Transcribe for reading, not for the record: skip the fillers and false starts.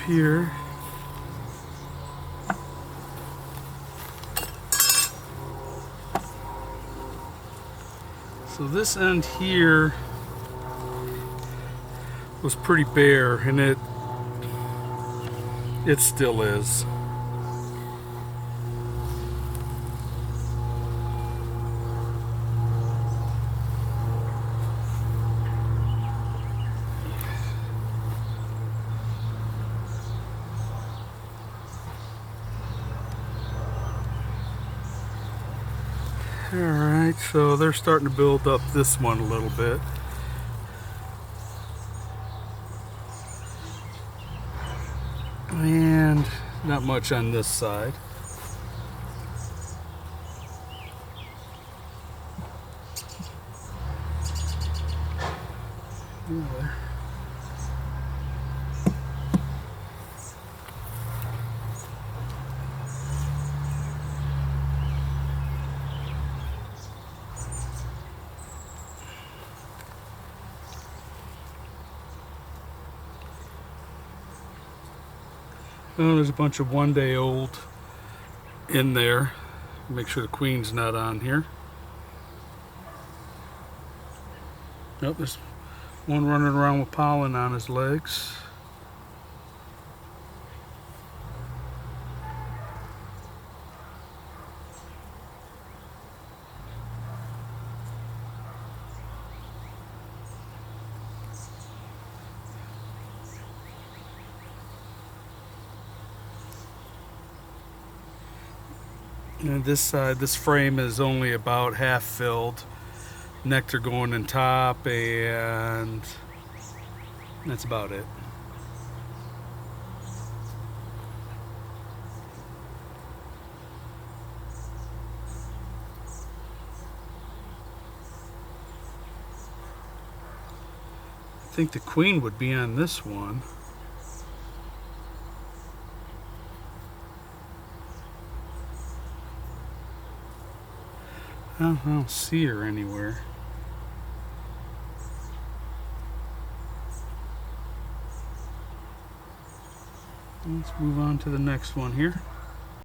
here. So this end here was pretty bare, and it still is. Alright, so they're starting to build up this one a little bit. And not much on this side. There. Oh, there's a bunch of 1-day-old in there. Make sure the queen's not on here. Nope, there's one running around with pollen on his legs. And this side, this frame is only about half filled. Nectar going in top, and that's about it. I think the queen would be on this one. I don't see her anywhere. Let's move on to the next one here.